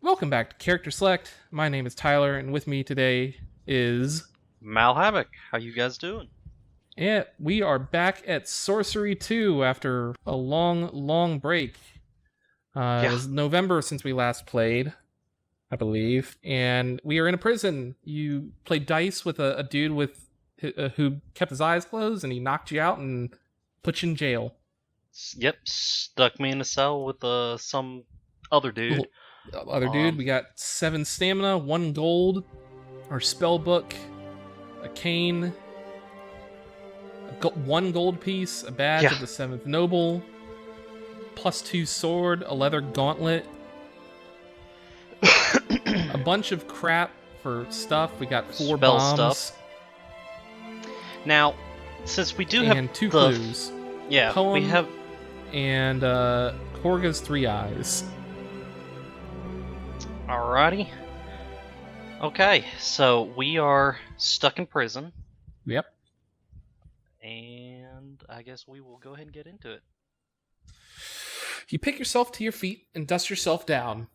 Welcome back to Character Select. My name is Tyler, and with me today is... Malhavoc, how you guys doing? Yeah, we are back at Sorcery 2 after a long break. It Yeah. was November since we last played, I believe, and we are in a prison. You played dice with a dude who kept his eyes closed, and he knocked you out and put you in jail. Yep, stuck me in a cell with some other dude. Other dude, we got 7 stamina, 1 gold, our spell book, a cane, 1 gold piece, a badge of the 7th Noble, +2 sword, a leather gauntlet, a bunch of crap for stuff. We got 4 spell bombs. Stuff. Now, since we do have 2 clues. Yeah, poem, we have... And Horga's 3 eyes. Alrighty. Okay, so we are stuck in prison. Yep. And I guess we will go ahead and get into it. You pick yourself to your feet and dust yourself down.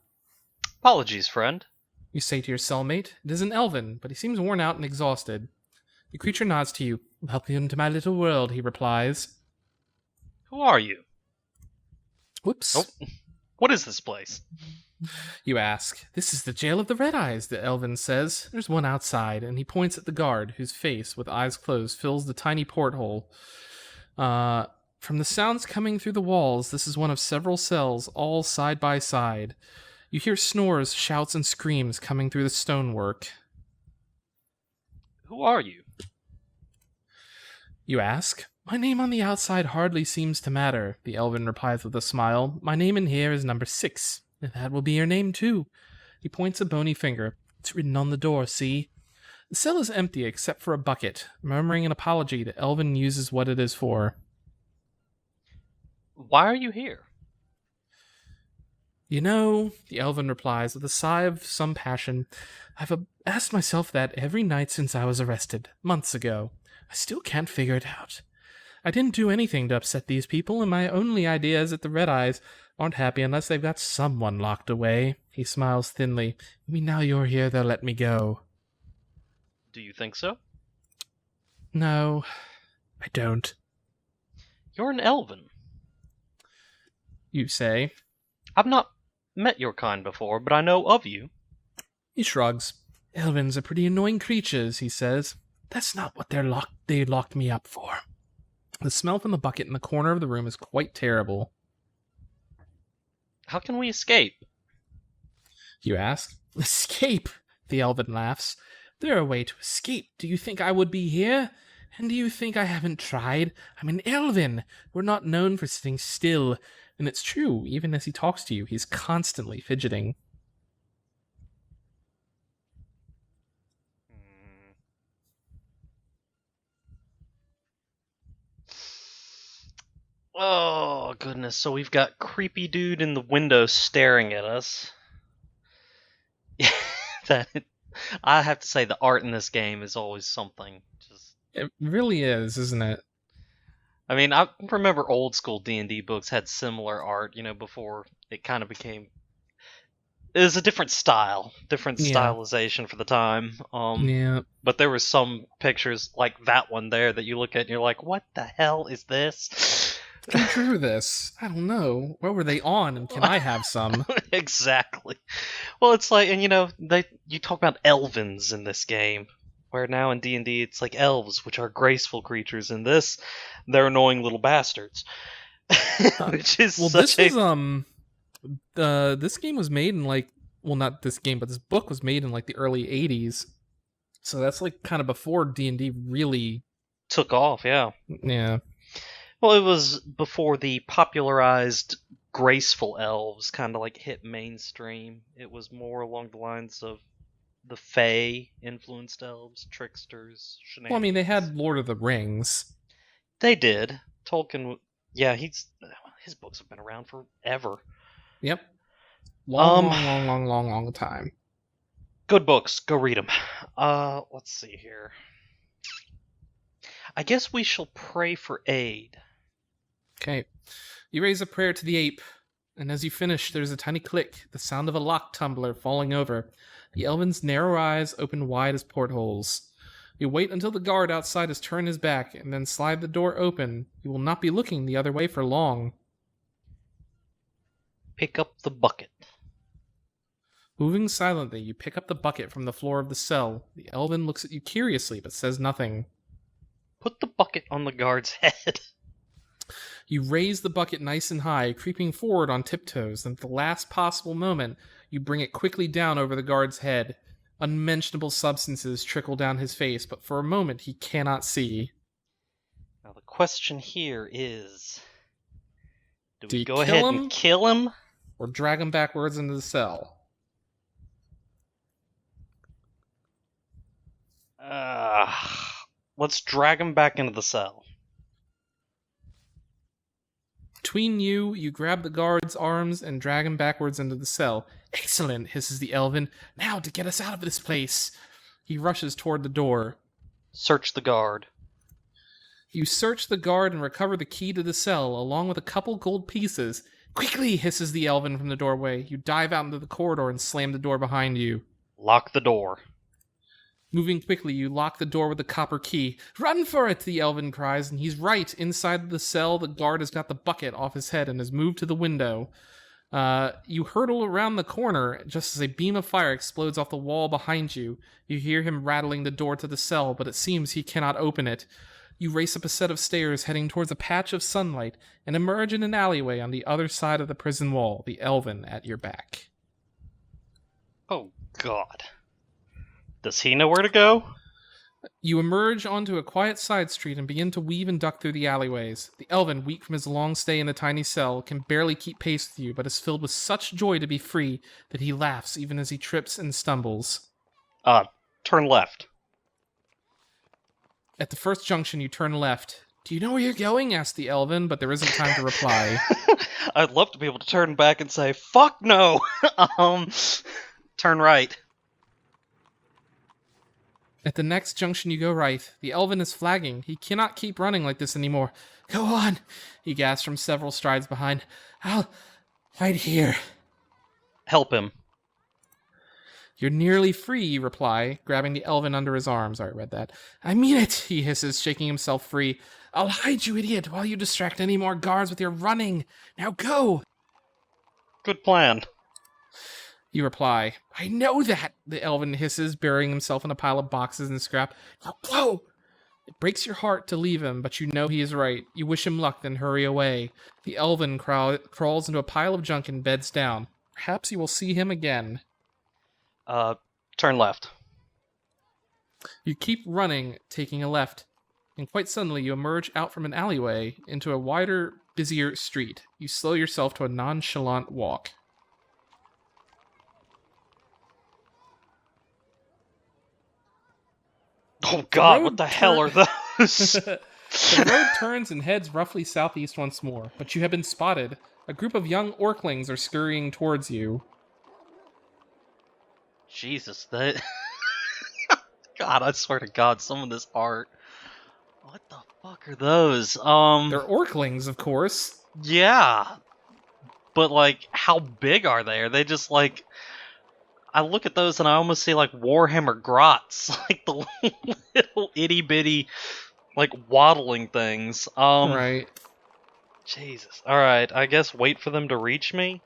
Apologies, friend. You say to your cellmate, it is an elven, but he seems worn out and exhausted. The creature nods to you. Welcome into my little world, he replies. Who are you? Whoops. Oh, what is this place? You ask. This is the jail of the Red Eyes, the elven says. There's one outside, and he points at the guard, whose face, with eyes closed, fills the tiny porthole. From the sounds coming through the walls, this is one of several cells, all side by side. You hear snores, shouts, and screams coming through the stonework. Who are you? You ask. My name on the outside hardly seems to matter, the elven replies with a smile. My name in here is number 6. And that will be your name, too. He points a bony finger. It's written on the door, see? The cell is empty except for a bucket. Murmuring an apology, the elven uses what it is for. Why are you here? You know, the elven replies with a sigh of some passion, I've asked myself that every night since I was arrested, months ago. I still can't figure it out. I didn't do anything to upset these people, and my only idea is that the Red Eyes aren't happy unless they've got someone locked away. He smiles thinly. I mean, now you're here, they'll let me go. Do you think so? No, I don't. You're an elven. You say. I've not met your kind before, but I know of you. He shrugs. Elvens are pretty annoying creatures, he says. That's not what they locked me up for. The smell from the bucket in the corner of the room is quite terrible. How can we escape? You ask. Escape? The elven laughs. There's a way to escape. Do you think I would be here? And do you think I haven't tried? I'm an elven. We're not known for sitting still. And it's true, even as he talks to you, he's constantly fidgeting. Oh, goodness. So we've got creepy dude in the window staring at us. I have to say the art in this game is always something. It really is, isn't it? I mean, I remember old school D&D books had similar art, before it kind of became... It was a different style, stylization for the time. Yeah. But there were some pictures like that one there that you look at and you're like, what the hell is this? Who drew this? I don't know. What were they on, and can I have some? Exactly. Well, it's like, and you talk about elvens in this game, where now in D&D it's like elves, which are graceful creatures. In this, they're annoying little bastards. Which is this game was made in not this game, but this book was made in the early 80s. So that's kind of before D&D really took off, yeah. Yeah. Well, it was before the popularized graceful elves kind of hit mainstream. It was more along the lines of the Fae influenced elves, tricksters, shenanigans. Well, I mean, they had Lord of the Rings. They did. Tolkien, yeah, his books have been around forever. Yep. Long time. Good books. Go read them. Let's see here. I guess we shall pray for aid. Okay. You raise a prayer to the ape, And as you finish, there's a tiny click, the sound of a lock tumbler falling over. The elven's narrow eyes open wide as portholes. You wait until the guard outside has turned his back, and then slide the door open. You will not be looking the other way for long. Pick up the bucket. Moving silently, you pick up the bucket from the floor of the cell. The elven looks at you curiously, but says nothing. Put the bucket on the guard's head. You raise the bucket nice and high, creeping forward on tiptoes, and at the last possible moment, you bring it quickly down over the guard's head. Unmentionable substances trickle down his face, but for a moment he cannot see. Now the question here is, do we you go kill ahead him? and kill him? Or drag him backwards into the cell. Let's drag him back into the cell. Between you, you grab the guard's arms and drag him backwards into the cell. Excellent, hisses the elven. Now to get us out of this place. He rushes toward the door. Search the guard. You search the guard and recover the key to the cell, along with a couple gold pieces. Quickly, hisses the elven from the doorway. You dive out into the corridor and slam the door behind you. Lock the door. Moving quickly, you lock the door with the copper key. Run for it, the elven cries, and he's right. Inside the cell, the guard has got the bucket off his head and has moved to the window. You hurtle around the corner just as a beam of fire explodes off the wall behind you. You hear him rattling the door to the cell, but it seems he cannot open it. You race up a set of stairs heading towards a patch of sunlight and emerge in an alleyway on the other side of the prison wall, the elven at your back. Oh, God. Does he know where to go? You emerge onto a quiet side street and begin to weave and duck through the alleyways. The elven, weak from his long stay in the tiny cell, can barely keep pace with you, but is filled with such joy to be free that he laughs even as he trips and stumbles. Turn left. At the first junction, you turn left. Do you know where you're going? Asks the elven, but there isn't time to reply. I'd love to be able to turn back and say, fuck no! Turn right. At the next junction, you go right. The elven is flagging. He cannot keep running like this anymore. Go on, he gasps from several strides behind. I'll hide here. Help him. You're nearly free, you reply, grabbing the elven under his arm. Sorry, I read that. I mean it, he hisses, shaking himself free. I'll hide you, idiot, while you distract any more guards with your running. Now go! Good plan. You reply, I know that, the elven hisses, burying himself in a pile of boxes and scrap. Now go! It breaks your heart to leave him, but you know he is right. You wish him luck, then hurry away. The elven crawls into a pile of junk and beds down. Perhaps you will see him again. Turn left. You keep running, taking a left, and quite suddenly you emerge out from an alleyway into a wider, busier street. You slow yourself to a nonchalant walk. Oh God, what the hell are those? The road turns and heads roughly southeast once more, but you have been spotted. A group of young orclings are scurrying towards you. Jesus, that... God, I swear to God, some of this art... What the fuck are those? They're orclings, of course. Yeah. But, like, how big are they? Are they just, like... I look at those and I almost see, like, Warhammer grots. Like, the little itty-bitty, like, waddling things. Right. Jesus. Alright, I guess wait for them to reach me?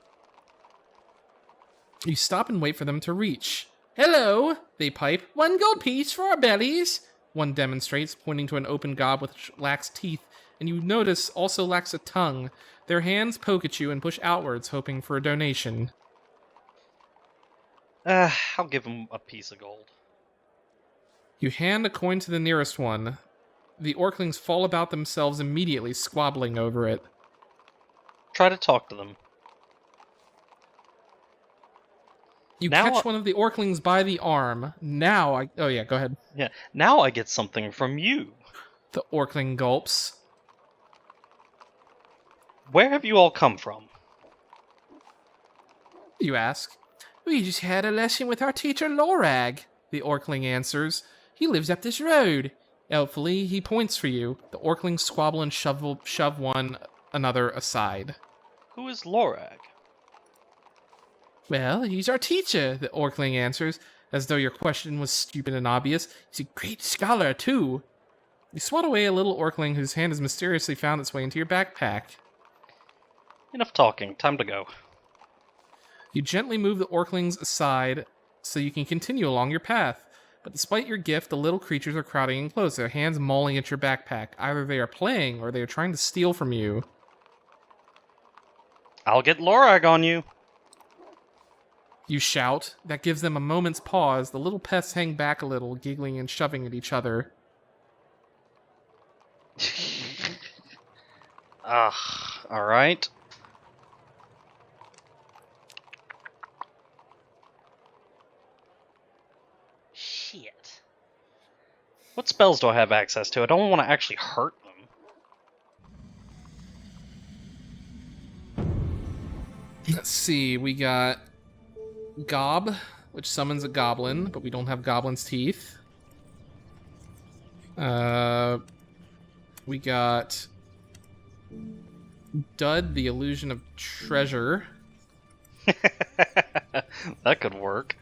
You stop and wait for them to reach. Hello, they pipe. 1 gold piece for our bellies. One demonstrates, pointing to an open gob which lacks teeth, and you notice also lacks a tongue. Their hands poke at you and push outwards, hoping for a donation. I'll give them a piece of gold. You hand a coin to the nearest one. The orclings fall about themselves immediately, squabbling over it. Try to talk to them. You Now catch one of the orclings by the arm. Oh yeah, go ahead. Yeah, now I get something from you. The orcling gulps. Where have you all come from? You ask. We just had a lesson with our teacher Lorag, the orcling answers. He lives up this road. Helpfully, he points for you. The orclings squabble and shove one another aside. Who is Lorag? Well, he's our teacher, the Orkling answers, as though your question was stupid and obvious. He's a great scholar, too. You swat away a little Orkling whose hand has mysteriously found its way into your backpack. Enough talking. Time to go. You gently move the Orklings aside so you can continue along your path. But despite your gift, the little creatures are crowding in close, their hands mauling at your backpack. Either they are playing or they are trying to steal from you. I'll get Lorag on you. You shout. That gives them a moment's pause. The little pests hang back a little, giggling and shoving at each other. Alright. Shit. What spells do I have access to? I don't want to actually hurt them. Let's see, we got Gob, which summons a goblin, but we don't have goblin's teeth. We got Dud, the illusion of treasure. That could work.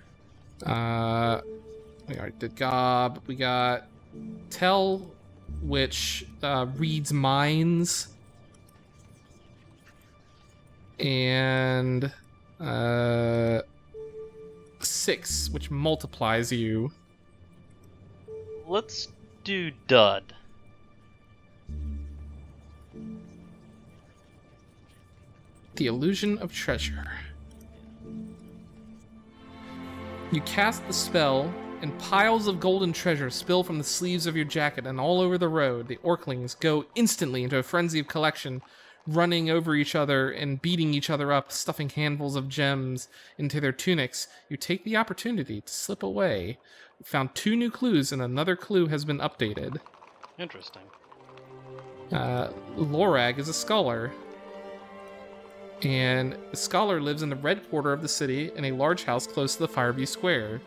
We already did Gob. We got Tell, which reads minds. And 6, which multiplies you. Let's do Dud. The illusion of treasure. You cast the spell, and piles of golden treasure spill from the sleeves of your jacket and all over the road. The Orklings go instantly into a frenzy of collection, running over each other and beating each other up, stuffing handfuls of gems into their tunics. You take the opportunity to slip away. You found 2 new clues, and another clue has been updated. Interesting. Lorag is a scholar. And the scholar lives in the red quarter of the city in a large house close to the Fireview Square.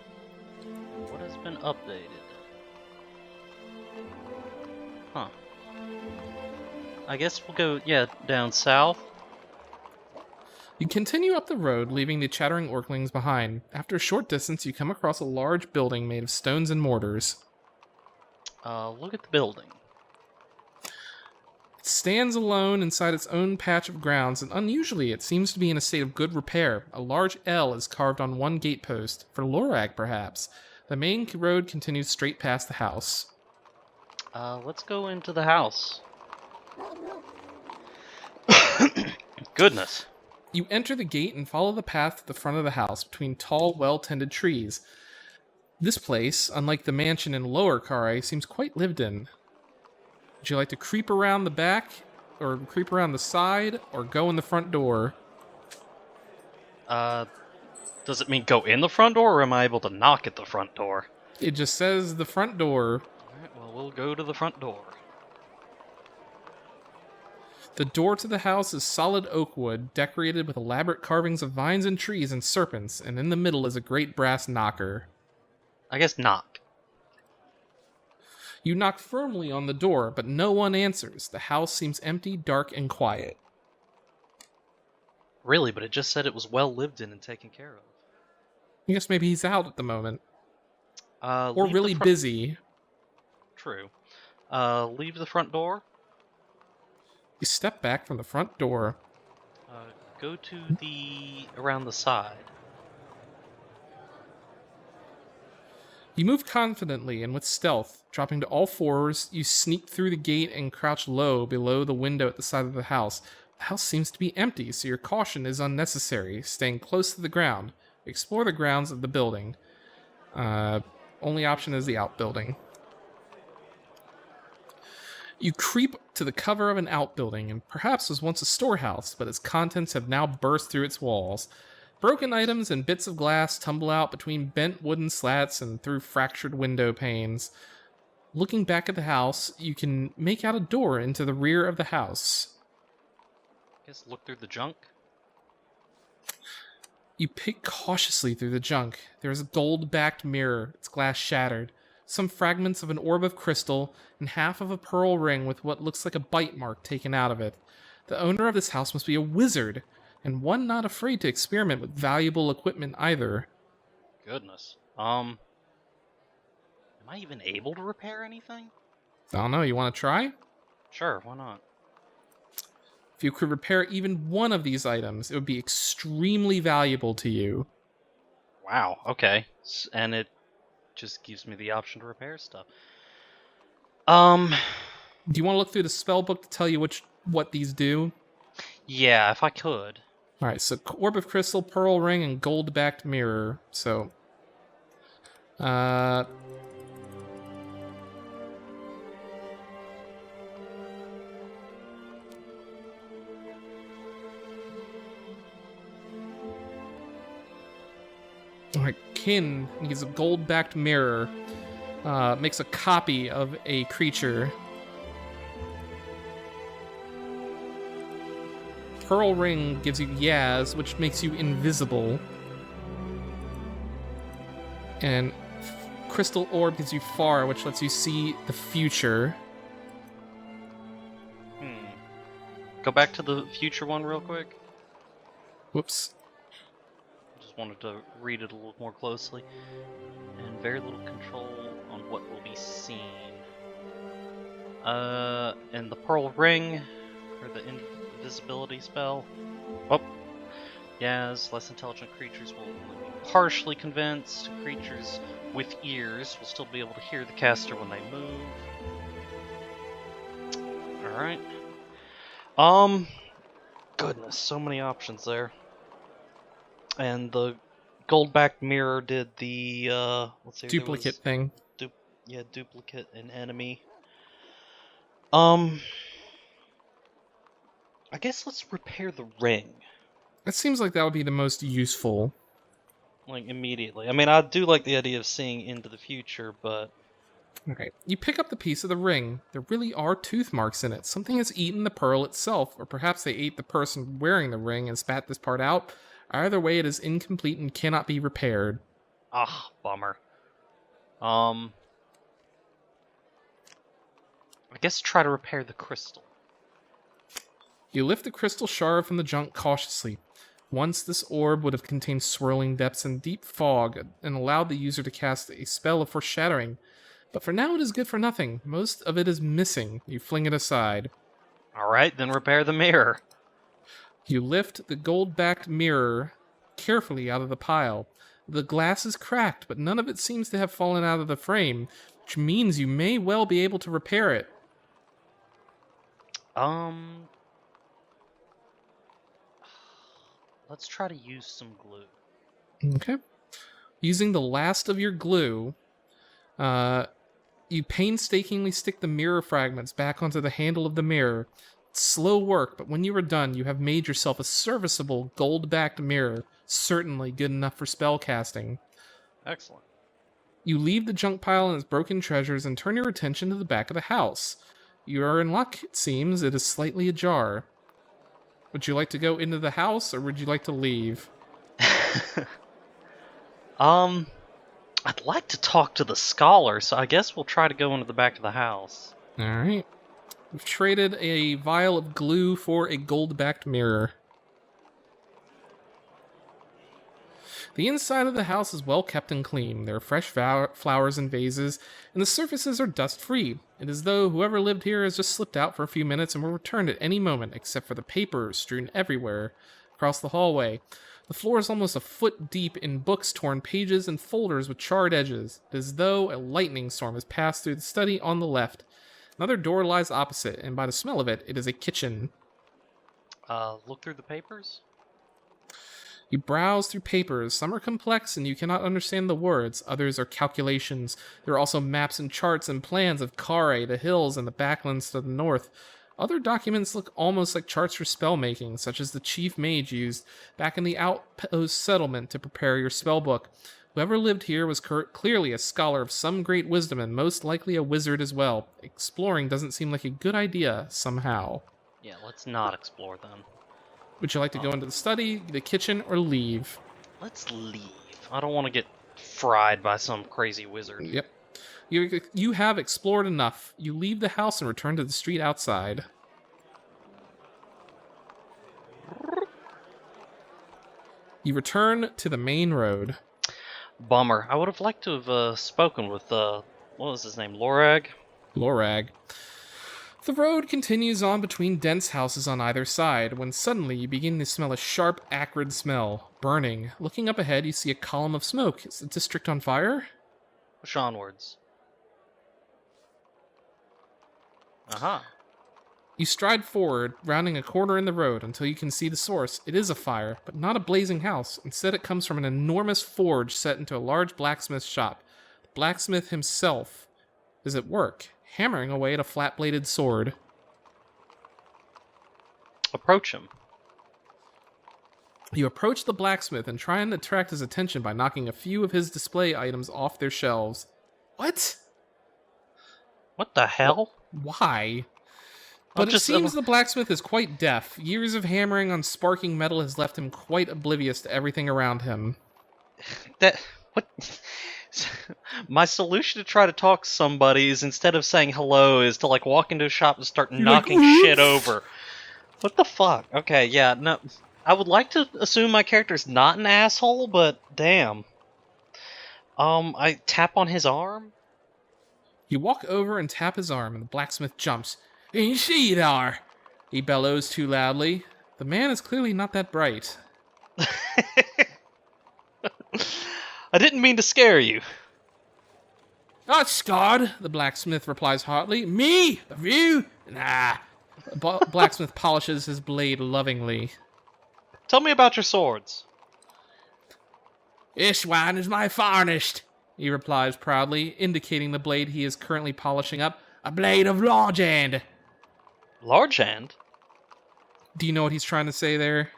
What has been updated? Huh. I guess we'll go, down south. You continue up the road, leaving the chattering Orklings behind. After a short distance, you come across a large building made of stones and mortars. Look at the building. It stands alone inside its own patch of grounds, and unusually, it seems to be in a state of good repair. A large L is carved on one gatepost, for Lorag, perhaps. The main road continues straight past the house. Let's go into the house. Goodness. You enter the gate and follow the path to the front of the house between tall, well-tended trees. This place, unlike the mansion in Lower Kare, seems quite lived in. Would you like to creep around the back, or creep around the side, or go in the front door? Does it mean go in the front door, or am I able to knock at the front door? It just says the front door. Alright, well, we'll go to the front door. The door to the house is solid oak wood, decorated with elaborate carvings of vines and trees and serpents, and in the middle is a great brass knocker. I guess knock. You knock firmly on the door, but no one answers. The house seems empty, dark, and quiet. Really, but it just said it was well lived in and taken care of. I guess maybe he's out at the moment. Or Leave really the busy. True. Leave the front door. You step back from the front door. Go to around the side. You move confidently and with stealth. Dropping to all fours, you sneak through the gate and crouch low below the window at the side of the house. The house seems to be empty, so your caution is unnecessary, staying close to the ground. Explore the grounds of the building. Only option is the outbuilding. You creep to the cover of an outbuilding, and perhaps was once a storehouse, but its contents have now burst through its walls. Broken items and bits of glass tumble out between bent wooden slats and through fractured window panes. Looking back at the house, you can make out a door into the rear of the house. Guess look through the junk. You pick cautiously through the junk. There is a gold-backed mirror, its glass shattered, some fragments of an orb of crystal, and half of a pearl ring with what looks like a bite mark taken out of it. The owner of this house must be a wizard. and one not afraid to experiment with valuable equipment either. Goodness. Am I even able to repair anything? I don't know, you want to try? Sure, why not? If you could repair even one of these items, it would be extremely valuable to you. Wow, okay. And it just gives me the option to repair stuff. Do you want to look through the spell book to tell you what these do? Yeah, if I could. Alright, so Orb of Crystal, Pearl Ring, and Gold-Backed Mirror. So, alright, Kin needs a gold-backed mirror. Makes a copy of a creature. Pearl Ring gives you Yaz, which makes you invisible. And Crystal Orb gives you Far, which lets you see the future. Go back to the future one real quick. Whoops. Just wanted to read it a little more closely. And very little control on what will be seen. And the Pearl Ring, or the invisibility spell. Oh. Yes, less intelligent creatures will only be partially convinced. Creatures with ears will still be able to hear the caster when they move. Alright. Goodness, so many options there. And the gold-backed mirror did the, let's see. Duplicate thing. Duplicate and enemy. I guess let's repair the ring. It seems like that would be the most useful. Like, immediately. I mean, I do like the idea of seeing into the future, but... Okay, you pick up the piece of the ring. There really are tooth marks in it. Something has eaten the pearl itself, or perhaps they ate the person wearing the ring and spat this part out. Either way, it is incomplete and cannot be repaired. Ah, bummer. I guess try to repair the crystal. You lift the crystal shard from the junk cautiously. Once this orb would have contained swirling depths and deep fog and allowed the user to cast a spell of foreshadowing. But for now it is good for nothing. Most of it is missing. You fling it aside. Alright, then repair the mirror. You lift the gold-backed mirror carefully out of the pile. The glass is cracked, but none of it seems to have fallen out of the frame, which means you may well be able to repair it. Let's try to use some glue. Okay. Using the last of your glue, you painstakingly stick the mirror fragments back onto the handle of the mirror. It's slow work, but when you are done, you have made yourself a serviceable gold-backed mirror, certainly good enough for spell casting. Excellent. You leave the junk pile and its broken treasures and turn your attention to the back of the house. You are in luck, it seems. It is slightly ajar. Would you like to go into the house, or would you like to leave? I'd like to talk to the scholar, so I guess we'll try to go into the back of the house. Alright. We've traded a vial of glue for a gold-backed mirror. The inside of the house is well kept and clean. There are fresh flowers in vases, and the surfaces are dust-free. It is as though whoever lived here has just slipped out for a few minutes and will return at any moment, except for the papers strewn everywhere across the hallway. The floor is almost a foot deep in books, torn pages, and folders with charred edges. It is as though a lightning storm has passed through the study on the left. Another door lies opposite, and by the smell of it, it is a kitchen. Look through the papers? You browse through papers. Some are complex and you cannot understand the words. Others are calculations. There are also maps and charts and plans of Kare, the hills, and the backlands to the north. Other documents look almost like charts for spellmaking, such as the chief mage used back in the outpost settlement to prepare your spellbook. Whoever lived here was clearly a scholar of some great wisdom and most likely a wizard as well. Exploring doesn't seem like a good idea, somehow. Yeah, let's not explore them. Would you like to go into the study, the kitchen, or leave? Let's leave. I don't want to get fried by some crazy wizard. Yep. You have explored enough. You leave the house and return to the street outside. You return to the main road. Bummer. I would have liked to have spoken with, what was his name, Lorag? Lorag. The road continues on between dense houses on either side, when suddenly you begin to smell a sharp, acrid smell. Burning. Looking up ahead, you see a column of smoke. Is the district on fire? Push onwards. Aha. You stride forward, rounding a corner in the road until you can see the source. It is a fire, but not a blazing house. Instead, it comes from an enormous forge set into a large blacksmith shop. The blacksmith himself is at work, hammering away at a flat-bladed sword. Approach him. You approach the blacksmith and try and attract his attention by knocking a few of his display items off their shelves. What? What the hell? Why? But it seems the blacksmith is quite deaf. Years of hammering on sparking metal has left him quite oblivious to everything around him. What? My solution to try to talk to somebody is, instead of saying hello, is to like walk into a shop and start knocking shit over. What the fuck? Okay, yeah, no. I would like to assume my character's not an asshole, but damn. I tap on his arm. You walk over and tap his arm, and the blacksmith jumps. "Ain't she there?" he bellows too loudly. The man is clearly not that bright. I didn't mean to scare you. "Not scarred," the blacksmith replies hotly. "Me? Of you? Nah." Blacksmith polishes his blade lovingly. Tell me about your swords. "This one is my finest," he replies proudly, indicating the blade he is currently polishing up. "A blade of large hand." Large hand? Do you know what he's trying to say there?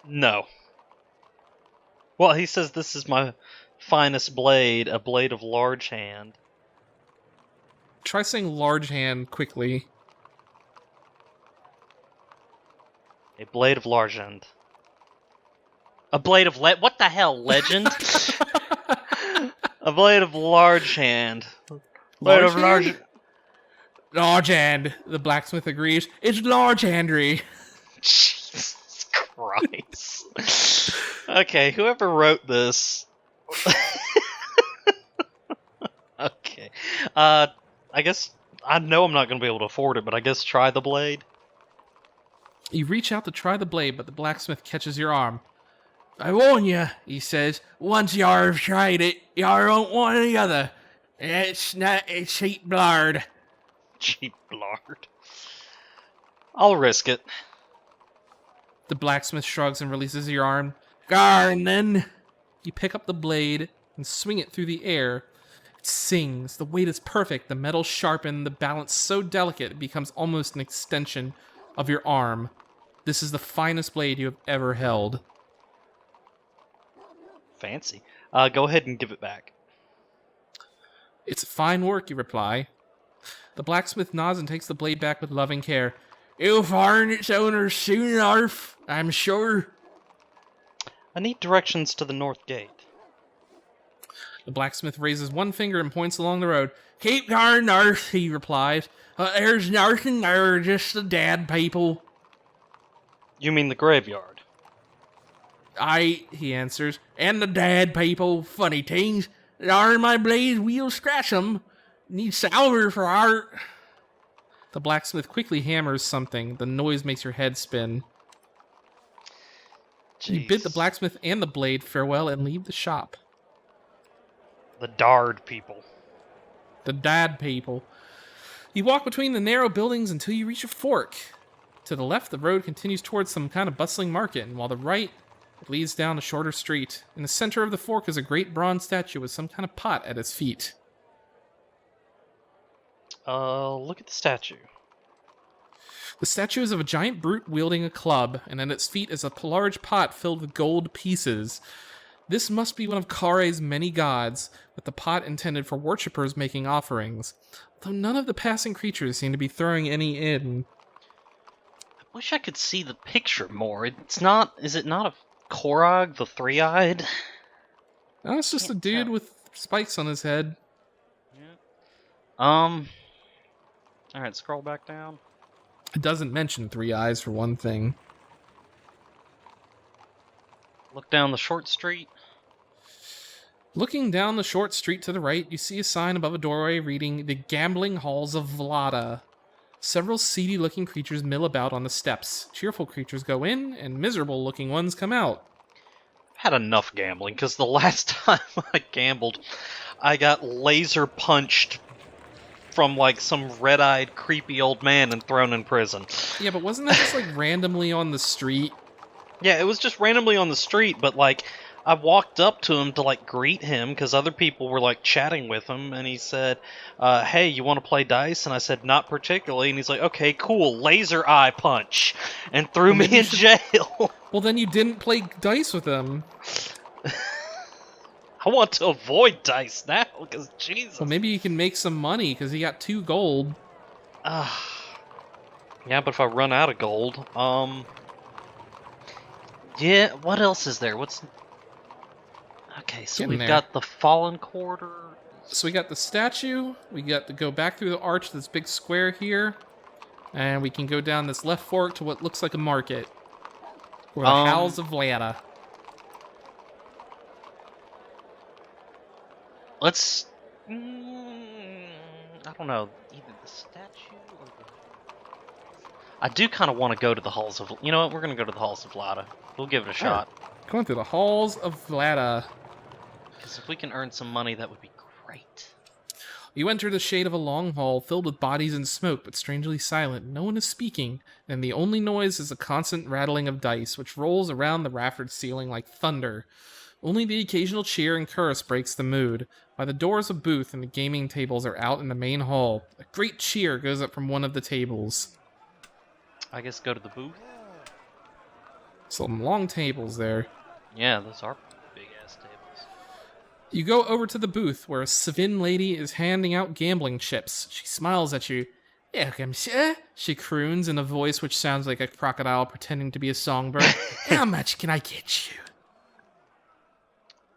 No. Well, he says this is my finest blade, a blade of large hand. Try saying large hand quickly. A blade of large hand. A blade of what the hell, legend? A blade of large hand. Blade of large... Large hand, the blacksmith agrees. It's large handery. Jesus Christ. Okay, whoever wrote this... Okay. I guess... I know I'm not going to be able to afford it, but I guess try the blade. You reach out to try the blade, but the blacksmith catches your arm. "I warn you," he says, "once you have tried it, you won't want any other. It's not a cheap blard." Cheap blard. I'll risk it. The blacksmith shrugs and releases your arm. "Garn, then." You pick up the blade and swing it through the air. It sings. The weight is perfect. The metal sharpened. The balance so delicate it becomes almost an extension of your arm. This is the finest blade you have ever held. Fancy. Go ahead and give it back. "It's fine work," you reply. The blacksmith nods and takes the blade back with loving care. "You'll find its owner soon enough, I'm sure." I need directions to the north gate. The blacksmith raises one finger and points along the road. "Keep going north," he replies. "There's nothing there, just the dead people." You mean the graveyard? "Aye," he answers. "And the dead people, funny things. Darn my blades, we'll scratch 'em. Need salver for art." The blacksmith quickly hammers something. The noise makes your head spin. Jeez. You bid the blacksmith and the blade farewell and leave the shop. The Dard people. The dad people. You walk between the narrow buildings until you reach a fork. To the left, the road continues towards some kind of bustling market, and while the right, it leads down a shorter street. In the center of the fork is a great bronze statue with some kind of pot at its feet. Look at the statue. The statue is of a giant brute wielding a club, and at its feet is a large pot filled with gold pieces. This must be one of Kare's many gods, with the pot intended for worshippers making offerings, though none of the passing creatures seem to be throwing any in. I wish I could see the picture more. It's not... Is it not a Korog, the three-eyed? No, it's just a dude with spikes on his head. Yeah. Alright, scroll back down. It doesn't mention three eyes for one thing. Look down the short street. Looking down the short street to the right, you see a sign above a doorway reading The Gambling Halls of Vlada. Several seedy-looking creatures mill about on the steps. Cheerful creatures go in, and miserable-looking ones come out. Had enough gambling, because the last time I gambled, I got laser punched from like some red-eyed, creepy old man and thrown in prison. Yeah, but wasn't that just like randomly on the street? Yeah, it was just randomly on the street, but like I walked up to him to like greet him because other people were like chatting with him, and he said, "Hey, you want to play dice?" And I said, "Not particularly." And he's like, "Okay, cool, laser eye punch," and threw me in jail. Well, then you didn't play dice with him. I want to avoid dice now, because Jesus. Well, maybe you can make some money because he got 2 gold. Yeah, but if I run out of gold, yeah, what else is there? Okay, so we've got the Fallen Quarter. So we got the statue, we got to go back through the arch, this big square here, and we can go down this left fork to what looks like a market. Or the Halls of Vlada. Let's... I don't know, either the statue or the... I do kind of want to go to the Halls of... You know what, we're going to go to the Halls of Vlada. We'll give it a shot. Going through the Halls of Vlada. Because if we can earn some money, that would be great. You enter the shade of a long hall filled with bodies and smoke, but strangely silent. No one is speaking, and the only noise is a constant rattling of dice, which rolls around the raftered ceiling like thunder. Only the occasional cheer and chorus breaks the mood. By the doors, a booth and the gaming tables are out in the main hall. A great cheer goes up from one of the tables. I guess go to the booth? Some long tables there. Yeah, those are big-ass tables. You go over to the booth, where a Savin lady is handing out gambling chips. She smiles at you. "Welcome, sir," she croons in a voice which sounds like a crocodile pretending to be a songbird. "How much can I get you?"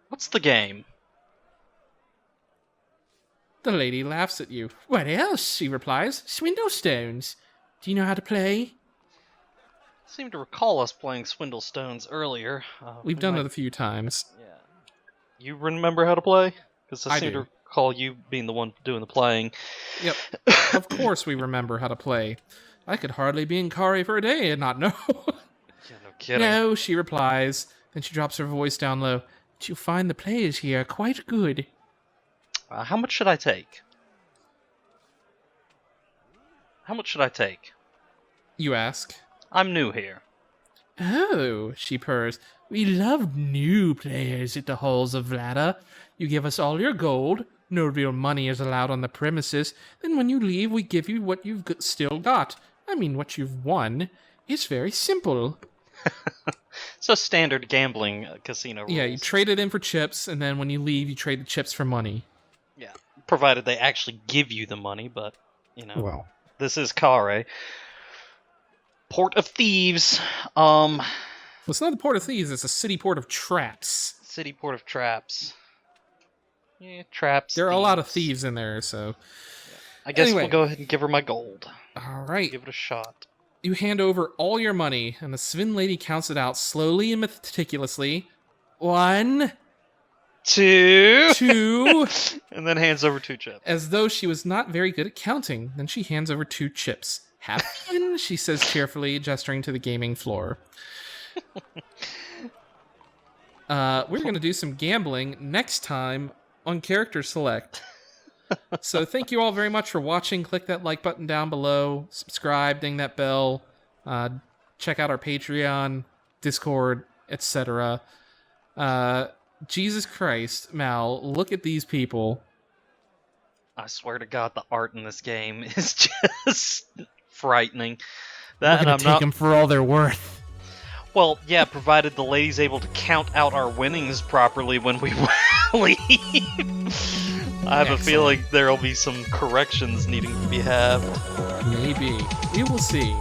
What's the game? The lady laughs at you. "What else?" she replies. "Swindle stones. Do you know how to play?" I seem to recall us playing Swindle Stones earlier. We've done it a few times. Yeah. You remember how to play? Because I seem do. to recall you being the one doing the playing. Yep. Of course we remember how to play. I could hardly be in Kari for a day and not know. Yeah, no kidding. "No," she replies. Then she drops her voice down low. "Do you find the players here quite good?" How much should I take? How much should I take? You ask. I'm new here. "Oh," she purrs. "We love new players at the Halls of Vlada. You give us all your gold. No real money is allowed on the premises. Then when you leave, we give you what you've still got. I mean, what you've won. It's very simple." So standard gambling casino rules. Yeah, you trade it in for chips, and then when you leave, you trade the chips for money. Yeah, provided they actually give you the money, but, you know. Well. This is Kare. Port of Thieves. It's not the Port of Thieves, it's a city port of traps. City Port of Traps. Yeah, traps. There are a lot of thieves in there, so... I guess Anyway. we'll go ahead and give her my gold. Alright. Give it a shot. You hand over all your money, and the Svin lady counts it out slowly and meticulously. 1, 2, 2... and then hands over 2 chips. As though she was not very good at counting. Then she hands over 2 chips. "Have fun," she says cheerfully, gesturing to the gaming floor. We're going to do some gambling next time on Character Select. So thank you all very much for watching. Click that like button down below. Subscribe, ding that bell. Check out our Patreon, Discord, etc. Jesus Christ, Mal, look at these people. I swear to God, the art in this game is just frightening. That, We're going and to take them for all they're worth. Well, yeah, provided the lady's able to count out our winnings properly when we leave. I have a feeling there'll be some corrections needing to be had. Maybe. We will see.